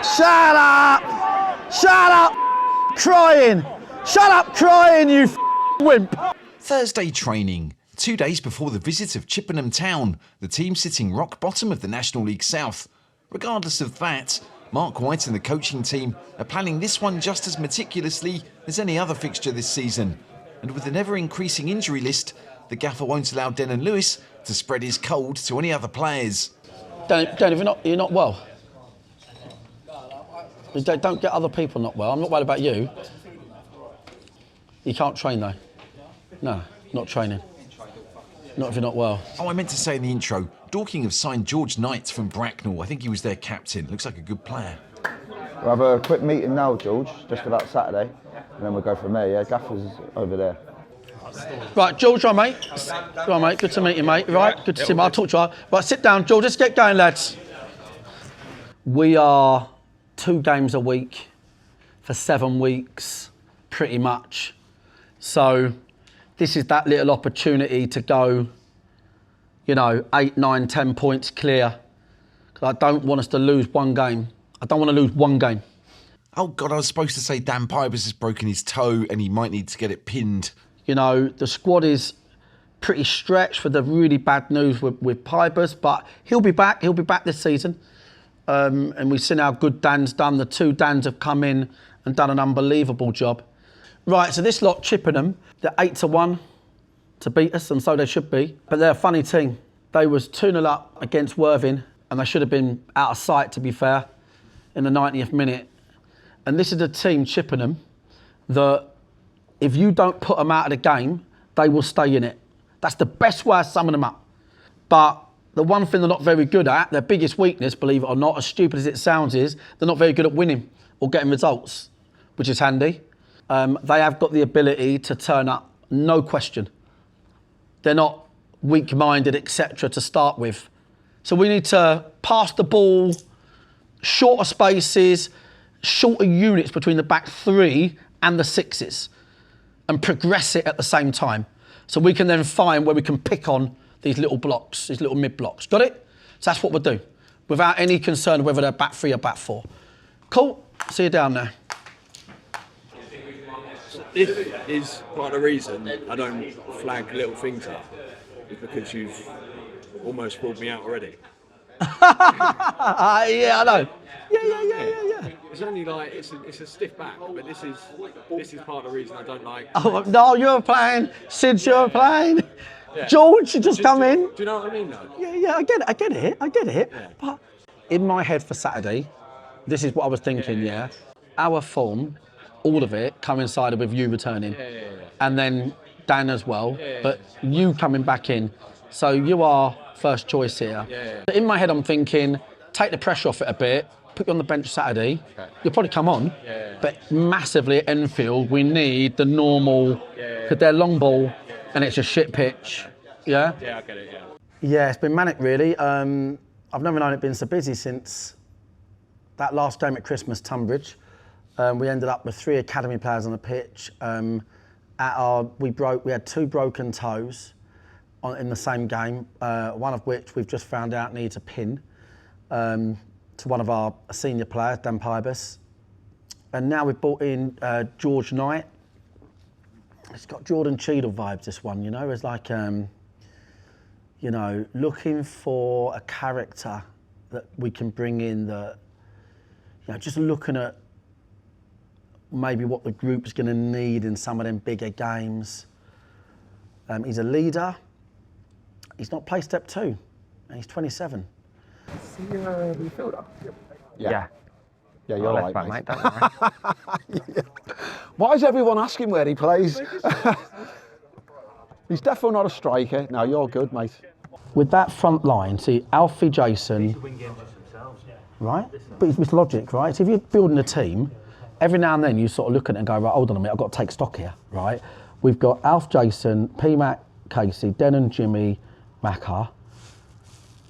Shut up! Shut up! Crying! Shut up crying, you wimp! Thursday training. 2 days before the visit of Chippenham Town, the team sitting rock bottom of the National League South. Regardless of that, Marc White and the coaching team are planning this one just as meticulously as any other fixture this season. And with an ever-increasing injury list, the gaffer won't allow Denon Lewis to spread his cold to any other players. Dave, you're not well. Don't get other people not well. I'm not worried about you. You can't train though. No, not training. Not if you're not well. Oh, I meant to say in the intro, Dorking have signed George Knight from Bracknell. I think he was their captain. Looks like a good player. We'll have a quick meeting now, George, just about Saturday, and then we'll go from there. Yeah, Gaffer's over there. Right, George, right, mate. Right, mate. Good to meet you, mate. Right, good to see you. I'll talk to you. Right, sit down, George. Let's get going, lads. We are 2 games a week for 7 weeks, pretty much. So this is that little opportunity to go, 8, 9, 10 points clear. Because I don't want us to lose one game. I don't want to lose one game. Oh, God, I was supposed to say Dan Pybus has broken his toe and he might need to get it pinned. The squad is pretty stretched for the really bad news with Pybus, but he'll be back. He'll be back this season. And we've seen how good Dan's done. The 2 Dans have come in and done an unbelievable job. Right, so this lot, Chippenham, they're 8-1 to beat us, and so they should be. But they're a funny team. They was 2-0 up against Worthing, and they should have been out of sight, to be fair, in the 90th minute. And this is a team, Chippenham, that if you don't put them out of the game, they will stay in it. That's the best way of summing them up. But the one thing they're not very good at, their biggest weakness, believe it or not, as stupid as it sounds, is they're not very good at winning or getting results, which is handy. They have got the ability to turn up, no question. They're not weak-minded, etc. to start with. So we need to pass the ball, shorter spaces, shorter units between the back 3 and the 6s, and progress it at the same time. So we can then find where we can pick on these little blocks, these little mid-blocks. Got it? So that's what we'll do, without any concern of whether they're back 3 or back 4. Cool, see you down there. This is part of the reason I don't flag little things up, is because you've almost pulled me out already. Yeah, I know. Yeah. It's only like it's a stiff back, but this is part of the reason I don't like. Oh no, you're playing. Sid, you're playing. Yeah. George, you just come in. Do you know what I mean, though? Yeah, I get it. Yeah. But in my head for Saturday, this is what I was thinking. Yeah. Our form, all of it coincided with you returning, and then Dan as well. But you coming back in, so you are first choice here. In my head, I'm thinking, take the pressure off it a bit. Put you on the bench Saturday. You'll probably come on, but massively at Enfield, we need the normal, because they're long ball and it's a shit pitch. Yeah? Yeah, I get it, Yeah, it's been manic, really. I've never known it been so busy since that last game at Christmas, Tunbridge. We ended up with 3 academy players on the pitch. We had 2 broken toes in the same game, one of which we've just found out needs a pin. To one of our senior players, Dan Pybus. And now we've brought in George Knight. It's got Jordan Cheadle vibes, this one, It's like, looking for a character that we can bring in that, just looking at maybe what the group's going to need in some of them bigger games. He's a leader. He's not played step 2, and he's 27. Is he a midfielder? Yeah. Yeah, you're right, back, mate. Don't worry. Yeah. Why is everyone asking where he plays? He's definitely not a striker. No, you're good, mate. With that front line, see, Alfie, Jason, right? But it's logic, right? So if you're building a team, every now and then you sort of look at it and go, right, hold on a minute, I've got to take stock here, right? We've got Alf, Jason, P-Mac, Casey, Denon, Jimmy, Macca.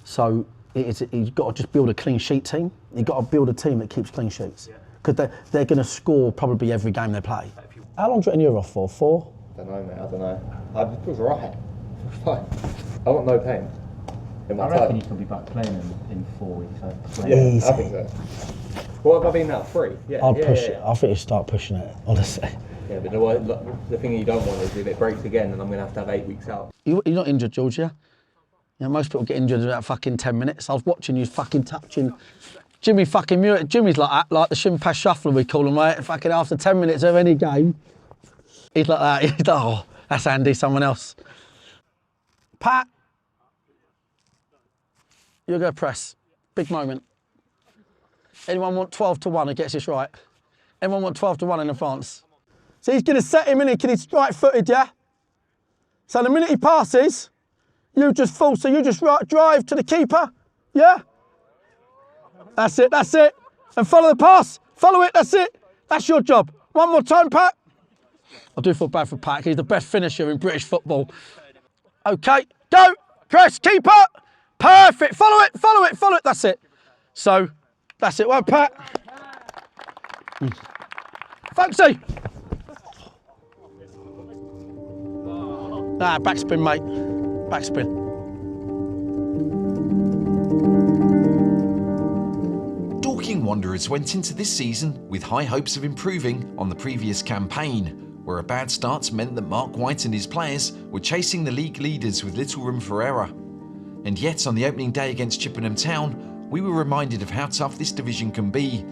So you've got to just build a clean sheet team. You've got to build a team that keeps clean sheets. Because they're going to score probably every game they play. How long do you reckon you're off for? 4? I don't know, mate, I don't know. I was right. Fine. I want no pain in my I reckon toe. you can be back playing in 4 weeks. Yeah, I think so. What have I been now? 3? Yeah. I'd push it. I think you start pushing it, honestly. Yeah, but the thing you don't want is if it breaks again, and I'm going to have 8 weeks out. You're not injured, George, yeah? You know, most people get injured in about fucking 10 minutes. I was watching you fucking touching Jimmy fucking Muir. Jimmy's like that, like the shin pass shuffler we call him, right? Fucking after 10 minutes of any game, he's like that. He's like, oh, that's Andy, someone else. Pat, you're going to press. Big moment. Anyone want 12 to 1 who gets this right? Anyone want 12 to 1 in advance? So he's going to set him in here. Can he strike footed, yeah? So the minute he passes, you just fall. So you just drive to the keeper, yeah? That's it, that's it. And follow the pass. Follow it, that's it. That's your job. One more time, Pat. I do feel bad for Pat. He's the best finisher in British football. Okay, go. Press, keeper. Perfect. Follow it, follow it, follow it. That's it. So, that's it. Well, Pat. Foxy. Nah, backspin, mate. Backspin. Dorking Wanderers went into this season with high hopes of improving on the previous campaign, where a bad start meant that Marc White and his players were chasing the league leaders with little room for error. And yet, on the opening day against Chippenham Town, we were reminded of how tough this division can be.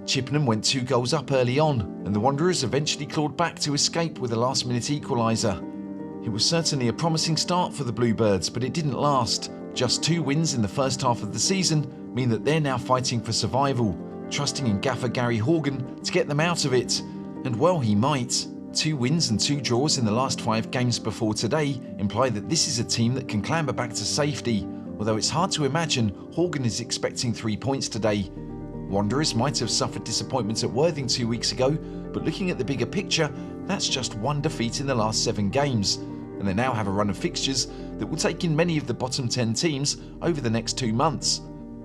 Chippenham went 2 goals up early on, and the Wanderers eventually clawed back to escape with a last-minute equaliser. It was certainly a promising start for the Bluebirds, but it didn't last. Just 2 wins in the first half of the season mean that they're now fighting for survival, trusting in gaffer Gary Horgan to get them out of it. And well, he might. 2 wins and 2 draws in the last 5 games before today imply that this is a team that can clamber back to safety, although it's hard to imagine Horgan is expecting 3 points today. Wanderers might have suffered disappointment at Worthing 2 weeks ago, but looking at the bigger picture, that's just 1 defeat in the last 7 games, and they now have a run of fixtures that will take in many of the bottom 10 teams over the next 2 months.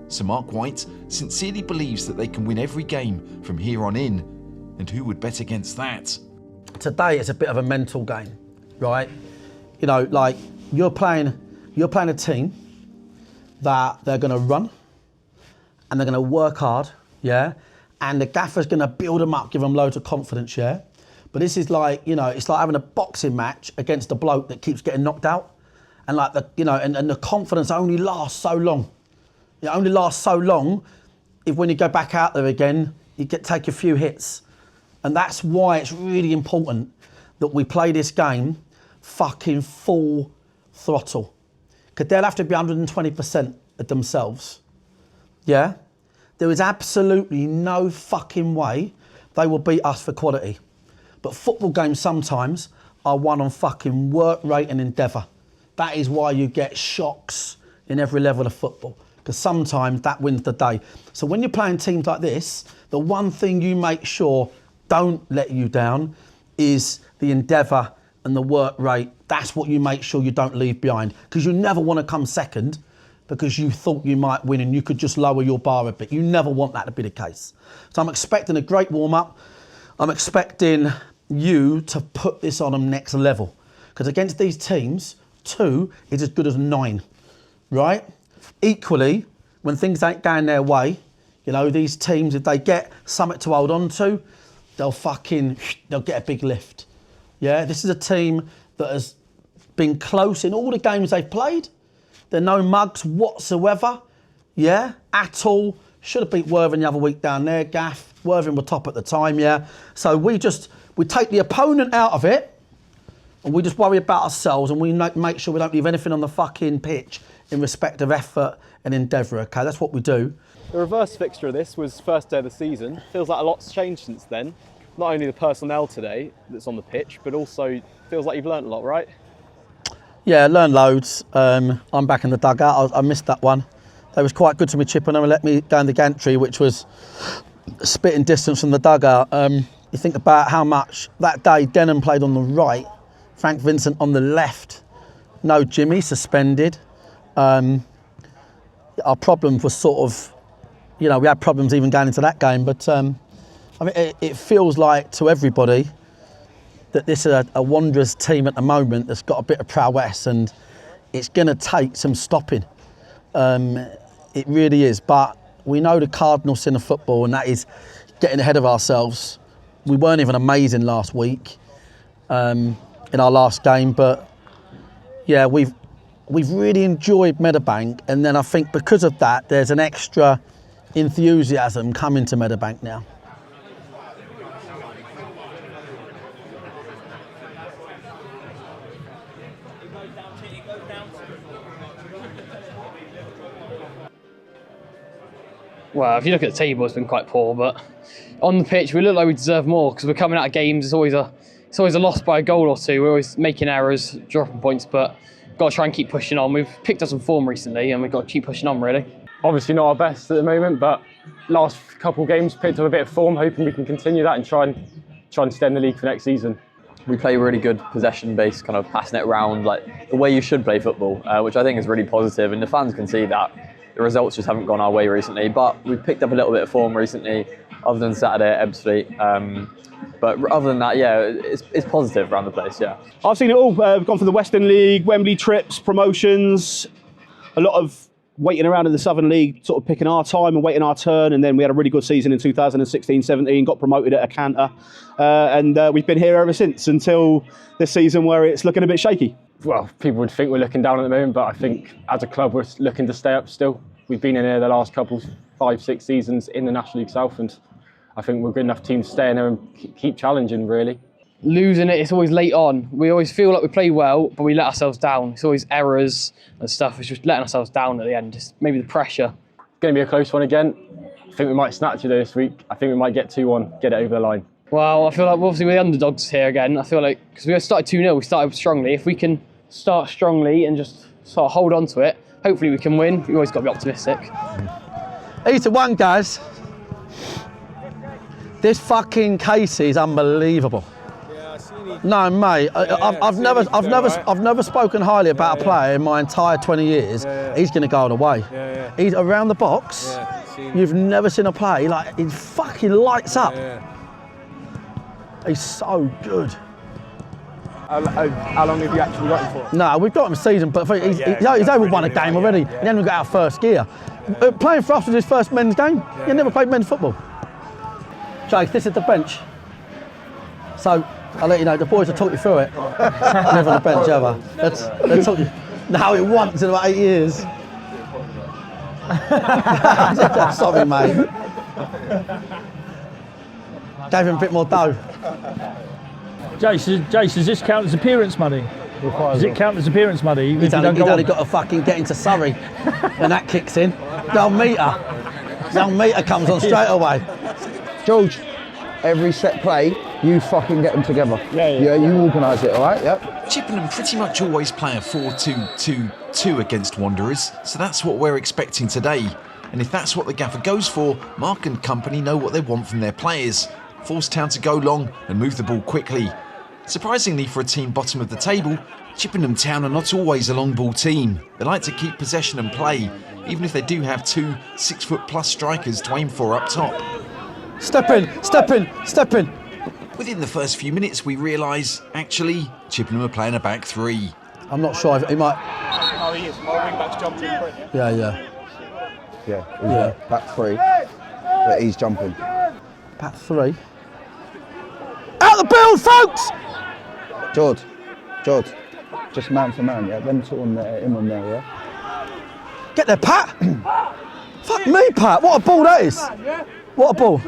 So Marc White sincerely believes that they can win every game from here on in, and who would bet against that? Today it's a bit of a mental game, right? You know, like you're playing a team that they're going to run and they're going to work hard, yeah? And the gaffer's going to build them up, give them loads of confidence, yeah? But this is like, you know, it's like having a boxing match against a bloke that keeps getting knocked out. And like, and the confidence only lasts so long. It only lasts so long if when you go back out there again, you take a few hits. And that's why it's really important that we play this game fucking full throttle. Because they'll have to be 120% of themselves. Yeah? There is absolutely no fucking way they will beat us for quality. But football games sometimes are won on fucking work rate and endeavour. That is why you get shocks in every level of football. Because sometimes that wins the day. So when you're playing teams like this, the one thing you make sure don't let you down is the endeavour and the work rate. That's what you make sure you don't leave behind. Because you never want to come second because you thought you might win and you could just lower your bar a bit. You never want that to be the case. So I'm expecting a great warm-up. I'm expecting you to put this on them next level. Because against these teams, 2 is as good as 9, right? Equally, when things ain't going their way, you know, these teams, if they get something to hold on to, they'll get a big lift. Yeah, this is a team that has been close in all the games they've played. They're no mugs whatsoever, yeah, at all. Should have beat Worthing the other week down there, Gaff. Worthing were top at the time, yeah. So we take the opponent out of it and we just worry about ourselves and we make sure we don't leave anything on the fucking pitch in respect of effort and endeavour, okay? That's what we do. The reverse fixture of this was first day of the season. Feels like a lot's changed since then. Not only the personnel today that's on the pitch, but also feels like you've learnt a lot, right? Yeah, learned loads. I'm back in the dugout. I missed that one. They was quite good to me, Chippenham, and let me go in the gantry, which was spitting distance from the dugout. You think about how much that day Denham played on the right, Frank Vincent on the left. No Jimmy, suspended. Our problem was sort of, you know, we had problems even going into that game, but I mean, it feels like to everybody that this is a Wanderers team at the moment that's got a bit of prowess and it's going to take some stopping. It really is, but we know the cardinal sin of football, and that is getting ahead of ourselves. We weren't even amazing last week in our last game, but yeah, we've really enjoyed Meadowbank, and then I think because of that, there's an extra enthusiasm coming to Meadowbank now. Well, if you look at the table, it's been quite poor, but on the pitch, we look like we deserve more because we're coming out of games. It's always a loss by a goal or two. We're always making errors, dropping points, but got to try and keep pushing on. We've picked up some form recently, and we've got to keep pushing on, really. Obviously not our best at the moment, but last couple of games picked up a bit of form, hoping we can continue that and try and stay in the league for next season. We play really good possession-based, kind of passing it around like the way you should play football, which I think is really positive, and the fans can see that. The results just haven't gone our way recently, but we've picked up a little bit of form recently, other than Saturday at Ebbsfleet. But other than that, yeah, it's positive around the place, yeah. I've seen it all. We've gone for the Western League, Wembley trips, promotions, a lot of waiting around in the Southern League, sort of picking our time and waiting our turn, and then we had a really good season in 2016-17, got promoted at a canter, and we've been here ever since until this season where it's looking a bit shaky. Well, people would think we're looking down at the moment, but I think as a club we're looking to stay up still. We've been in here the last couple, 5-6 seasons in the National League South, and I think we're a good enough team to stay in there and keep challenging, really. Losing it, it's always late on. We always feel like we play well, but we let ourselves down. It's always errors and stuff. It's just letting ourselves down at the end, just maybe the pressure. It's going to be a close one again. I think we might snatch it this week. I think we might get 2-1, get it over the line. Well, I feel like obviously we're the underdogs here again. I feel like, because we started 2-0, we started strongly. If we can start strongly and just sort of hold on to it, hopefully we can win. We've always got to be optimistic. 8-1, guys. This fucking Casey is unbelievable. No, mate. I've never spoken highly about a player in my entire 20 years. He's going to go all the way. He's around the box. You've never seen a play like he fucking lights up. He's so good. How long have you actually got him for? No, we've got him a season, but he's over won a game already. He hasn't got out of first gear. Playing for us was his first men's game. He never played men's football. Jake, this is the bench. So I'll let you know, the boys will talk you through it. Never on the bench ever. Let's talk you. No, it once in about 8 years. Sorry, mate. Gave him a bit more dough. Jace, does this count as appearance money? Does it count as appearance money? He's only got to fucking get into Surrey when that kicks in. Young meter comes on straight away. George, every set play, you fucking get them together. Yeah, you organise it, all right? Yep. Chippenham pretty much always play a 4-2-2-2 against Wanderers, so that's what we're expecting today. And if that's what the gaffer goes for, Marc and company know what they want from their players. Force Town to go long and move the ball quickly. Surprisingly for a team bottom of the table, Chippenham Town are not always a long ball team. They like to keep possession and play, even if they do have 2 6-foot+ strikers to aim for up top. Step in. Within the first few minutes we realise, actually, Chippenham are playing a back 3. I'm not sure if he might... Oh, he is. My wing-back's jumping. Yeah, back 3, but he's jumping. Back 3. Out the build, folks! George, just man for man, yeah? Them two on there, him on there, yeah? Get there, Pat! Fuck me, Pat, what a ball that is! What a ball.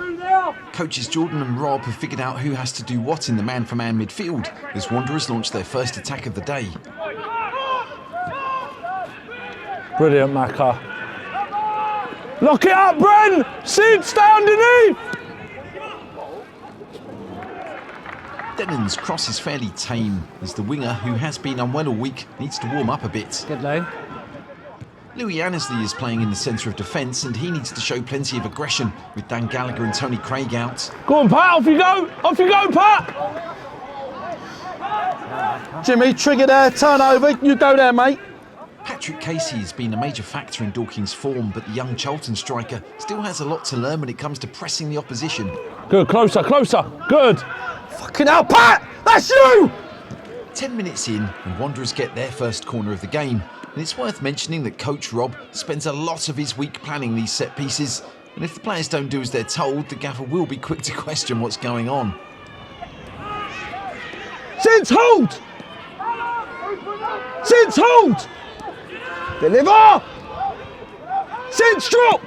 Coaches Jordan and Rob have figured out who has to do what in the man-for-man midfield as Wanderers launch their first attack of the day. Brilliant, Macca. Lock it up, Bren! Sid, stay underneath! Dennon's cross is fairly tame as the winger, who has been unwell all week, needs to warm up a bit. Good lane. Louis Annesley is playing in the centre of defence and he needs to show plenty of aggression with Dan Gallagher and Tony Craig out. Go on, Pat, off you go, Pat! Jimmy, trigger there, turn over, you go there, mate. Patrick Casey has been a major factor in Dorking's form, but the young Charlton striker still has a lot to learn when it comes to pressing the opposition. Good, closer, good. Fucking hell, Pat, that's you! 10 minutes in, and Wanderers get their first corner of the game. And it's worth mentioning that Coach Rob spends a lot of his week planning these set pieces. And if the players don't do as they're told, the gaffer will be quick to question what's going on. Since hold! Since hold! Deliver! Since drop!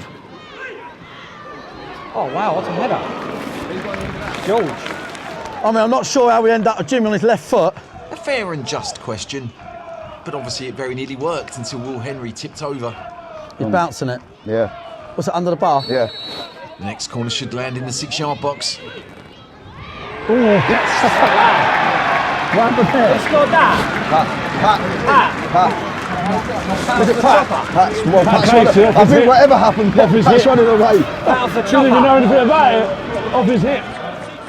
Oh wow, what a header. George. I mean, I'm not sure how we end up with Jimmy on his left foot. A fair and just question, but obviously it very nearly worked until Will Henry tipped over. He's bouncing it. Yeah. Was it under the bar? Yeah. The next corner should land in the 6-yard box. Oh, yes. What happened there? Let's go Was it Pat? Pat's, well, Pat's running, I think whatever happened, Pat's running away. Didn't even know anything about it. Off his hip.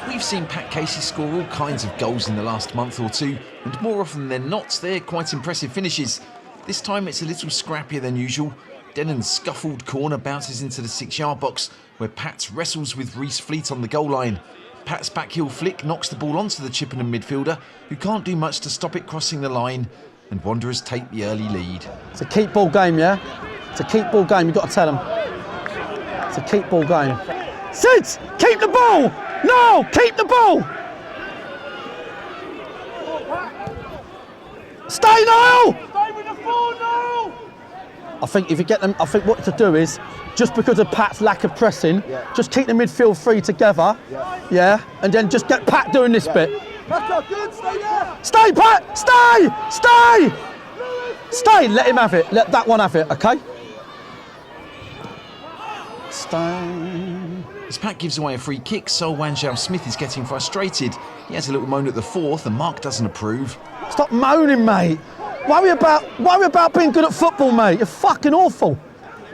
We've seen Pat Casey score all kinds of goals in the last month or two, and more often than not, they're quite impressive finishes. This time it's a little scrappier than usual. Dennon's scuffled corner bounces into the 6-yard box, where Pat wrestles with Reece Fleet on the goal line. Pat's backheel flick knocks the ball onto the Chippenham midfielder, who can't do much to stop it crossing the line, and Wanderers take the early lead. It's a keep ball game, yeah? It's a keep ball game, you've got to tell them. It's a keep ball game. Sid, keep the ball! No, keep the ball! Stay, Niall! Stay with the ball, Niall! I think if you get them, I think what to do is, just because of Pat's lack of pressing, just keep the midfield free together, yeah, and then just get Pat doing this bit. Good, stay there! Stay, Pat! Stay! Stay! Stay! Let him have it. Let that one have it, okay? Stay. As Pat gives away a free kick, Sol Wanjao Smith is getting frustrated. He has a little moan at the fourth, and Mark doesn't approve. Stop moaning, mate. Worry about being good at football, mate. You're fucking awful.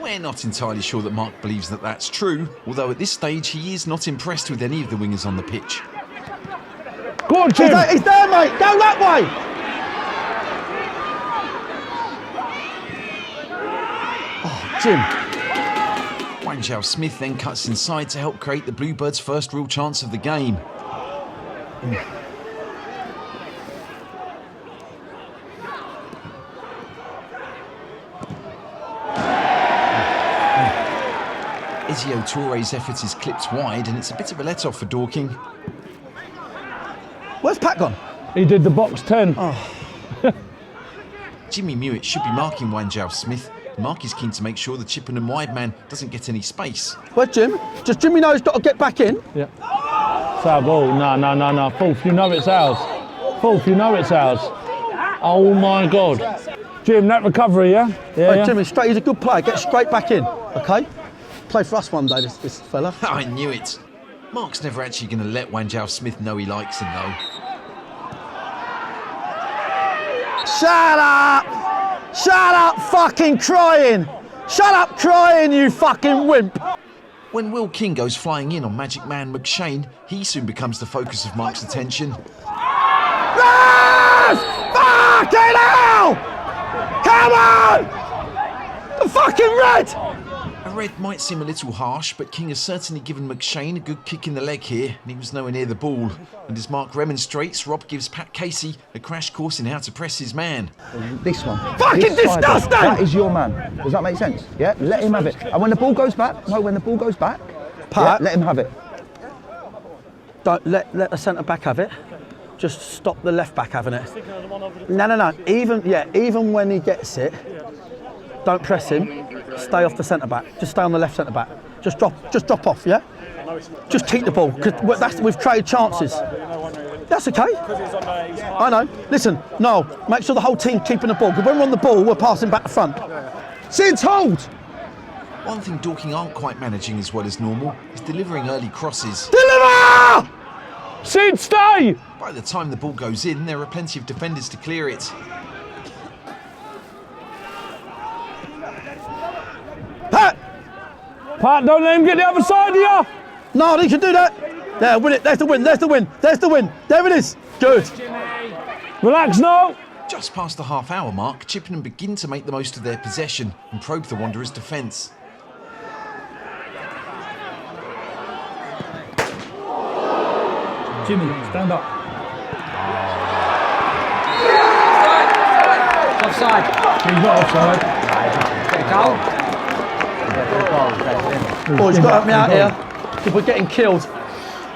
We're not entirely sure that Mark believes that that's true, although at this stage he is not impressed with any of the wingers on the pitch. Go on, Jim. He's there, mate. Go that way. Oh, Jim. Wanjao Smith then cuts inside to help create the Bluebirds' first real chance of the game. Ezio Touré's effort is clipped wide, and it's a bit of a let-off for Dorking. Where's Pat gone? He did the box 10. Oh. Jimmy Mewett should be marking Wanjao Smith. Mark is keen to make sure the Chippenham wide man doesn't get any space. Where's Jim? Does Jimmy know he's got to get back in? Yeah. It's our ball. No. Fourth, you know it's ours. Fourth, you know it's ours. Oh my God. Jim, that recovery, yeah? Yeah. Jimmy, straight. He's a good player. Get straight back in, okay? Play for us one day, this fella. I knew it. Mark's never actually going to let Wanjao Smith know he likes him, though. Shut up! Shut up fucking crying! Shut up crying, you fucking wimp! When Will King goes flying in on Magic Man McShane, he soon becomes the focus of Mark's attention. Yes! Fucking hell! Come on! The fucking red! A red might seem a little harsh, but King has certainly given McShane a good kick in the leg here, and he was nowhere near the ball. And as Mark remonstrates, Rob gives Pat Casey a crash course in how to press his man. This one. Fucking this disgusting! That is your man. Does that make sense? Yeah? Let him have it. And when the ball goes back, when the ball goes back, Pat, let him have it. Don't let the centre back have it. Just stop the left back having it. No. Even when he gets it, don't press him. Stay off the centre back. Just stay on the left centre back. Just drop off, yeah? Just keep the ball, because we've created chances. That's okay. I know. Listen, no, make sure the whole team's keeping the ball, because when we're on the ball, we're passing back to front. Since hold! One thing Dorking aren't quite managing as well as normal is delivering early crosses. Deliver! Sid, stay! By the time the ball goes in, there are plenty of defenders to clear it. Pat, don't let him get the other side of you! No, he can do that. There, win it. There's the win. There it is. Good. Relax now. Just past the half-hour mark, Chippenham begin to make the most of their possession and probe the Wanderers' defence. Jimmy, stand up. offside. He's not offside. Boys, got to help me out here. If we're getting killed,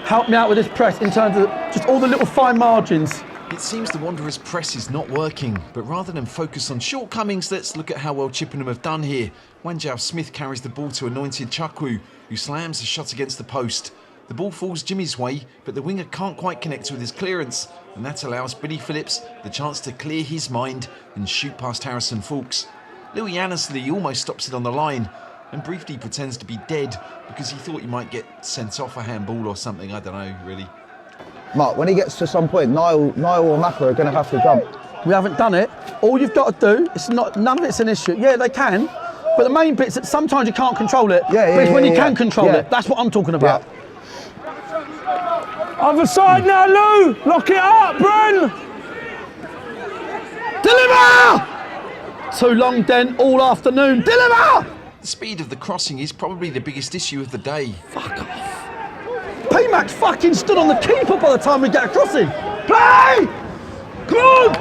help me out with this press in terms of just all the little fine margins. It seems the Wanderers' press is not working, but rather than focus on shortcomings, let's look at how well Chippenham have done here. Wanjao Smith carries the ball to anointed Chukwu, who slams a shot against the post. The ball falls Jimmy's way, but the winger can't quite connect with his clearance, and that allows Billy Phillips the chance to clear his mind and shoot past Harrison Fawkes. Louis Annesley almost stops it on the line and briefly pretends to be dead because he thought he might get sent off a handball or something, I don't know, really. Mark, when he gets to some point, Niall or Macca are going to have to jump. We haven't done it. All you've got to do, none of it's an issue. Yeah, they can, but the main bit's that sometimes you can't control it. Yeah, but it's when you can control it. That's what I'm talking about. Other side now, Lou! Lock it up, Bren! Deliver! Too long, Den, all afternoon. Deliver! The speed of the crossing is probably the biggest issue of the day. Fuck off. P-Max fucking stood on the keeper by the time we get across him. Play! Come on!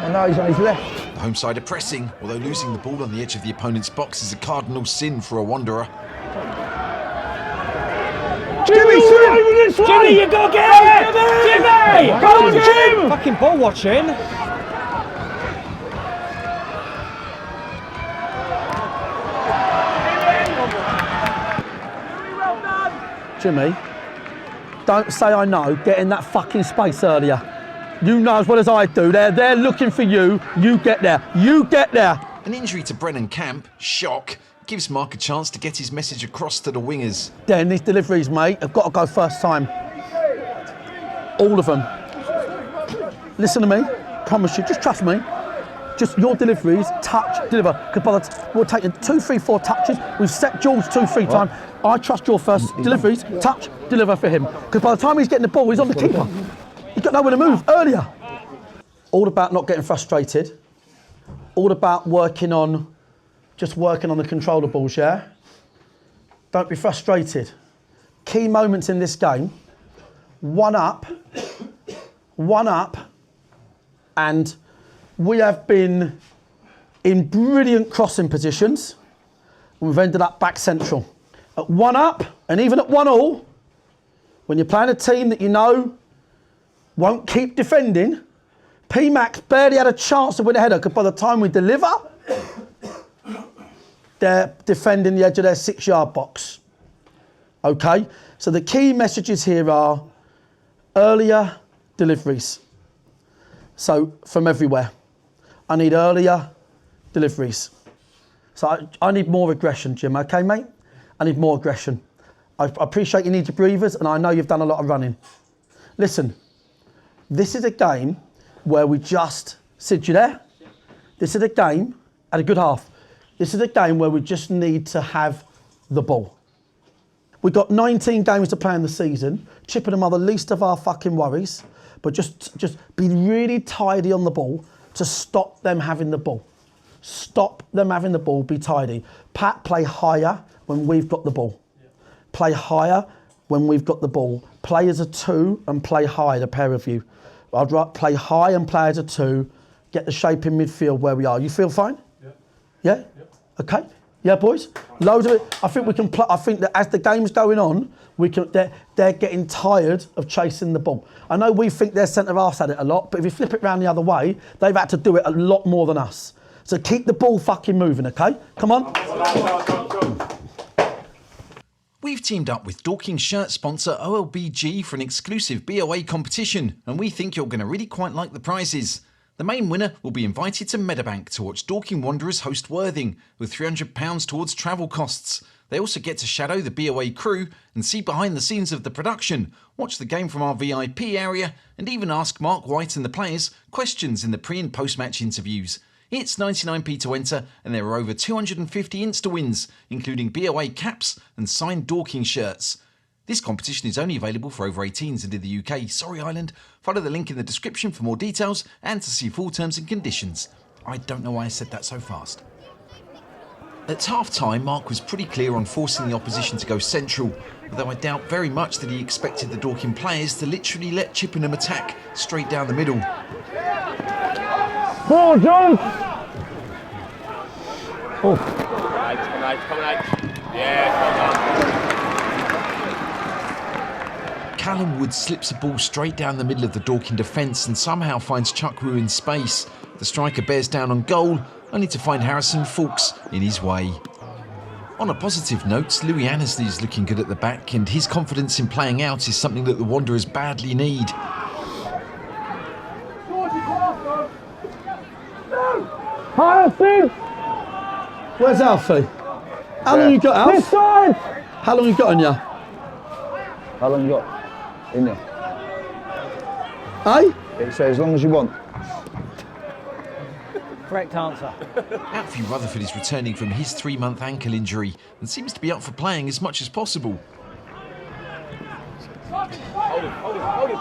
And now he's on his left. The home side are pressing, although losing the ball on the edge of the opponent's box is a cardinal sin for a Wanderer. Jimmy, Jimmy, you gotta get it! Jimmy! Go on, Jim! Fucking ball watching. Jimmy, don't say I know. Get in that fucking space earlier. You know as well as I do. They're looking for you. You get there. You get there. An injury to Brennan Camp, shock, gives Mark a chance to get his message across to the wingers. Dan, these deliveries, mate, have got to go first time. All of them. Listen to me. Promise you. Just trust me. Just your deliveries, touch, deliver. Because we're taking 2, 3, 4 touches. We've set George 2, 3 times. I trust your first deliveries, touch, deliver for him. Because by the time he's getting the ball, he's on the keeper. He's got nowhere to move earlier. All about not getting frustrated. All about working on the controllables, yeah? Don't be frustrated. Key moments in this game, one up, and we have been in brilliant crossing positions, and we've ended up back central. At 1 up, and even at 1-1, when you're playing a team that you know won't keep defending, P-Max barely had a chance to win a header, because by the time we deliver, they're defending the edge of their 6-yard box. Okay? So the key messages here are earlier deliveries. So from everywhere. I need earlier deliveries. So I need more aggression, Jim, okay, mate? I need more aggression. I appreciate you need your breathers, and I know you've done a lot of running. Listen, this is a game where we just... Sid, you there? This is a game, at a good half, this is a game where we just need to have the ball. We've got 19 games to play in the season. Chippenham are the least of our fucking worries, but just be really tidy on the ball to stop them having the ball. Stop them having the ball, be tidy. Pat, play higher when we've got the ball. Play higher when we've got the ball. Play as a 2 and play high, the pair of you. I'd rather play high and play as a 2, get the shape in midfield where we are. You feel fine? Yeah? Okay. Yeah, boys? Loads of it. I think we can play. I think that as the game's going on, they're getting tired of chasing the ball. I know we think their centre-half's had it a lot, but if you flip it round the other way, they've had to do it a lot more than us. So keep the ball fucking moving, okay? Come on. We've teamed up with Dorking shirt sponsor OLBG for an exclusive BoA competition, and we think you're going to really quite like the prizes. The main winner will be invited to Meadowbank to watch Dorking Wanderers host Worthing, with £300 towards travel costs. They also get to shadow the BoA crew and see behind the scenes of the production, watch the game from our VIP area, and even ask Marc White and the players questions in the pre- and post-match interviews. It's 99p to enter, and there are over 250 insta-wins, including BoA caps and signed Dorking shirts. This competition is only available for over 18s and in the UK. Sorry, Ireland. Follow the link in the description for more details and to see full terms and conditions. I don't know why I said that so fast. At half-time, Marc was pretty clear on forcing the opposition to go central, although I doubt very much that he expected the Dorking players to literally let Chippenham attack straight down the middle. Ball, John! Oh. Come on. Yeah, Callum Wood slips a ball straight down the middle of the Dorking defence and somehow finds Chuckru in space. The striker bears down on goal, only to find Harrison Fawkes in his way. On a positive note, Louis Annesley is looking good at the back, and his confidence in playing out is something that the Wanderers badly need. Harrison! Where's Alfie? How long you got, Alf? This side! How long you got on you? How long you got in you? Hey? It says as long as you want. Correct answer. Alfie Rutherford is returning from his 3-month ankle injury and seems to be up for playing as much as possible. Hold it.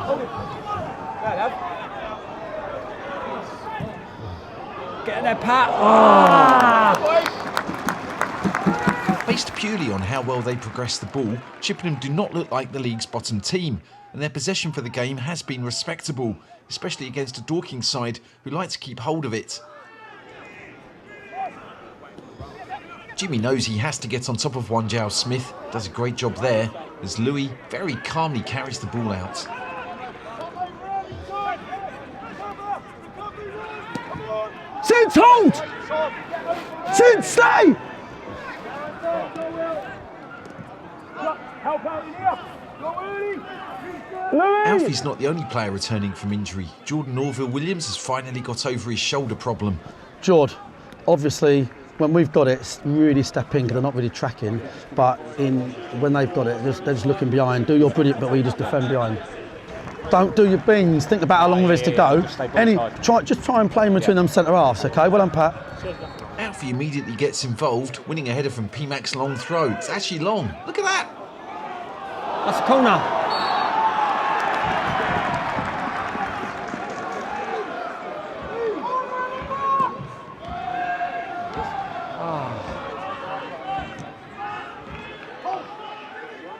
Get in there, Pat. Ah! Based purely on how well they progress the ball, Chippenham do not look like the league's bottom team, and their possession for the game has been respectable, especially against a Dorking side who like to keep hold of it. Jimmy knows he has to get on top of Wanjao Smith, does a great job there, as Louis very calmly carries the ball out. Sit, hold! Sit, stay! Alfie's not the only player returning from injury. Jordan Orville-Williams has finally got over his shoulder problem. Jord, obviously, when we've got it, it's really step in because they're not really tracking. But when they've got it, they're just looking behind. Do your brilliant bit where you just defend behind. Don't do your bins. Think about how long there is to go. Just try and play in between them centre halves, okay? Well done, Pat. Alfie immediately gets involved, winning a header from P-Mac's long throw. It's actually long. Look at that. That's a corner.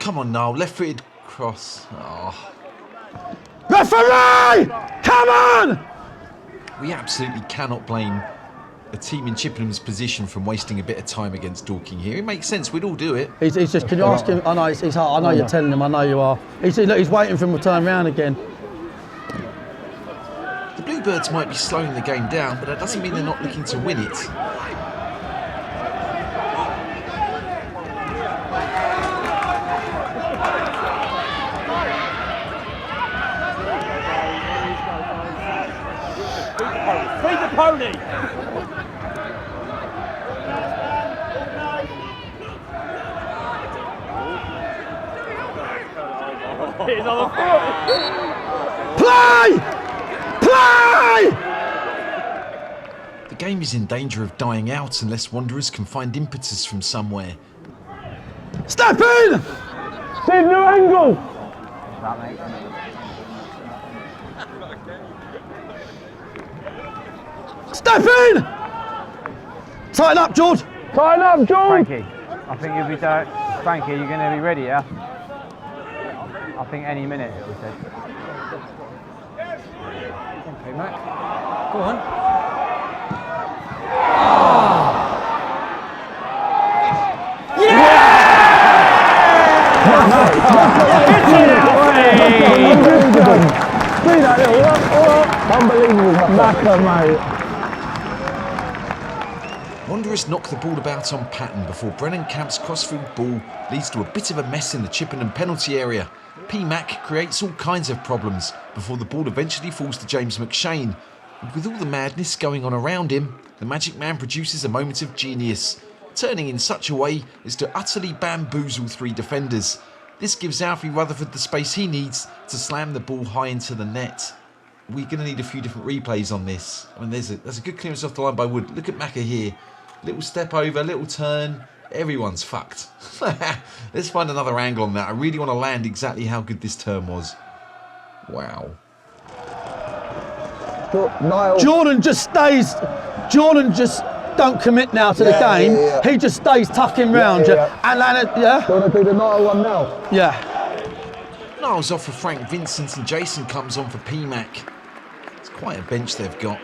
Come on now, left-footed cross. Oh. Referee! Come on! We absolutely cannot blame a team in Chippenham's position from wasting a bit of time against Dorking here. It makes sense, we'd all do it. He's just, can you ask him? I know it's hard, I know you're telling him, I know you are. He's waiting for him to turn around again. The Bluebirds might be slowing the game down, but that doesn't mean they're not looking to win it. Feed the pony! He's on the foot! Play! Play! The game is in danger of dying out unless Wanderers can find impetus from somewhere. Step in! See new angle! Step in! Tighten up, George! Tighten up, George! Frankie, I think you'll be Frankie, you're going to be ready, yeah? I think any minute, he said. Okay, Mac. Go on. See that little unbelievable knacker, mate. Wanderers knock the ball about on pattern before Brennan Camp's crossfield ball leads to a bit of a mess in the Chippenham penalty area. P-Mac creates all kinds of problems before the ball eventually falls to James McShane. And with all the madness going on around him, the Magic Man produces a moment of genius, turning in such a way as to utterly bamboozle 3 defenders. This gives Alfie Rutherford the space he needs to slam the ball high into the net. We're going to need a few different replays on this. I mean, there's a good clearance off the line by Wood. Look at Macca here. Little step over, little turn. Everyone's fucked. Let's find another angle on that. I really want to land exactly how good this turn was. Wow. Niall. Jordan just stays. Jordan just don't commit now to the game. He just stays tucking round you. And Do you want to do the Niall one now? Yeah. Niles off for Frank Vincent and Jason comes on for PMAC. It's quite a bench they've got.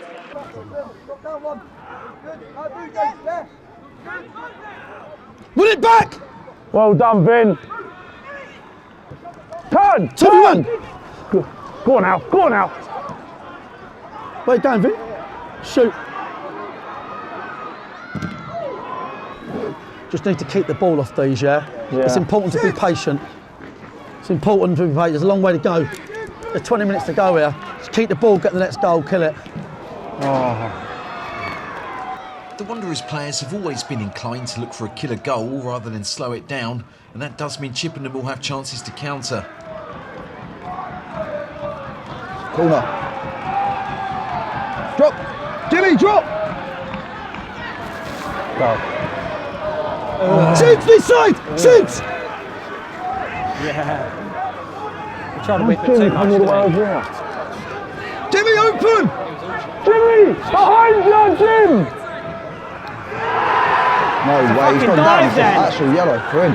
Win it back! Well done, Vin. Turn! 2-1! Go on now, go on now. Where you going, Vin? Shoot. Just need to keep the ball off these, yeah? It's important to be patient. It's important to be patient. There's a long way to go. There's 20 minutes to go here. Just keep the ball, get the next goal, kill it. The Wanderers players have always been inclined to look for a killer goal rather than slow it down, and that does mean Chippenham will have chances to counter. Corner. Drop. Jimmy, drop. Go. Shoots this side. Shoots. Yeah. We're trying to whip it too much. Jimmy, open. Jimmy, behind you, Jim. No way, he's gone down. It's actual yellow for him.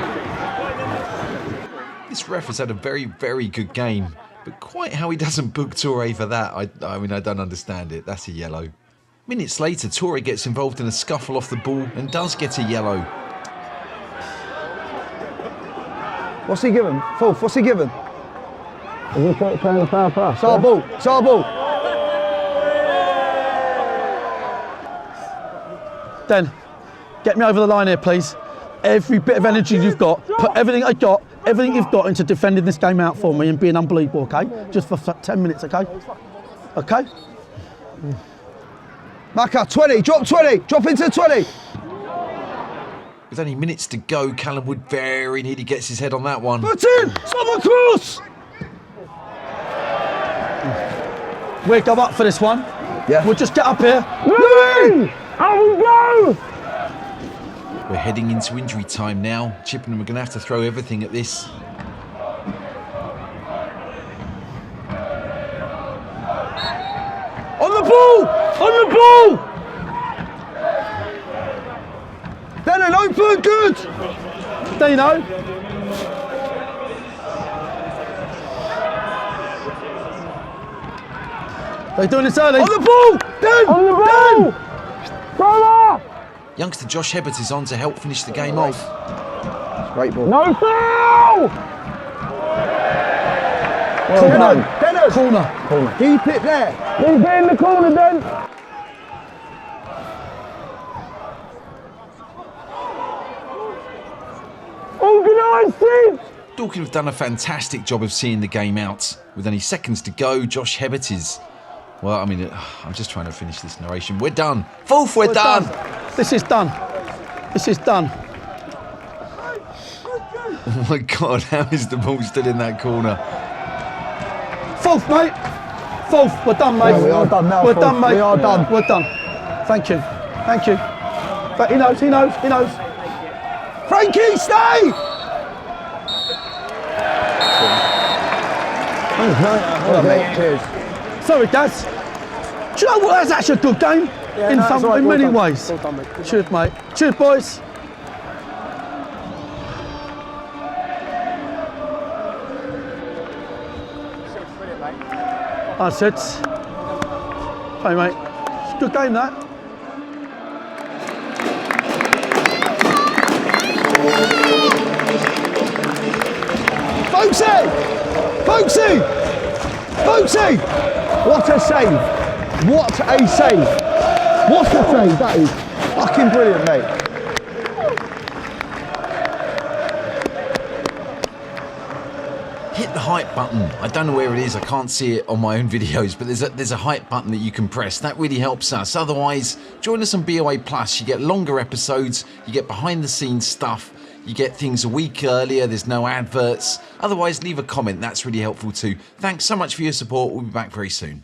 This ref has had a very, very good game, but quite how he doesn't book Toure for that, I mean, I don't understand it. That's a yellow. Minutes later, Toure gets involved in a scuffle off the ball and does get a yellow. What's he given? Fourth, what's he given? Is he trying to foul pass? It's our ball, it's our ball. Den, get me over the line here, please. Every bit of energy you've got, put everything everything you've got into defending this game out for me and being unbelievable, okay? Just for 10 minutes, okay? Okay? Maka, 20, drop 20, drop into 20. With only minutes to go, Callum Wood very nearly gets his head on that one. Put in, someone cross. We'll go up for this one. Yeah. We'll just get up here. Louis! Out we go! We're heading into injury time now. Chippenham are going to have to throw everything at this. On the ball! On the ball! Then open, good! Dino. They're doing this early. On the ball! Den! On the ball! Brother! Youngster Josh Hebbert is on to help finish the game off. Great ball. No foul! Well Corner. Keep it there. Keep it in the corner, then. Organised it! Dorking have done a fantastic job of seeing the game out. With only seconds to go, Josh Hebbert is... Well, I mean, I'm just trying to finish this narration. We're done. Fourth, we're done. This is done. This is done. Oh my God, how is the ball still in that corner? Fourth, mate. Fourth, we're done, mate. Yeah, we are done now. We're done, mate. We are done. We're done. Thank you. Thank you. But he knows. Frankie, stay! Well, mate, cheers. Sorry, Daz. Do you know what? That's actually a good game in many ways. Well done, mate. Cheers, mate. Cheers, boys. That's it. Hey, mate. It's a good game, that. Folksy! What a save! What a save! What a save that is! Fucking brilliant, mate. Hit the hype button. I don't know where it is. I can't see it on my own videos, but there's a hype button that you can press. That really helps us. Otherwise, join us on BoA Plus. You get longer episodes. You get behind the scenes stuff. You get things a week earlier. There's no adverts. Otherwise, leave a comment. That's really helpful too. Thanks so much for your support. We'll be back very soon.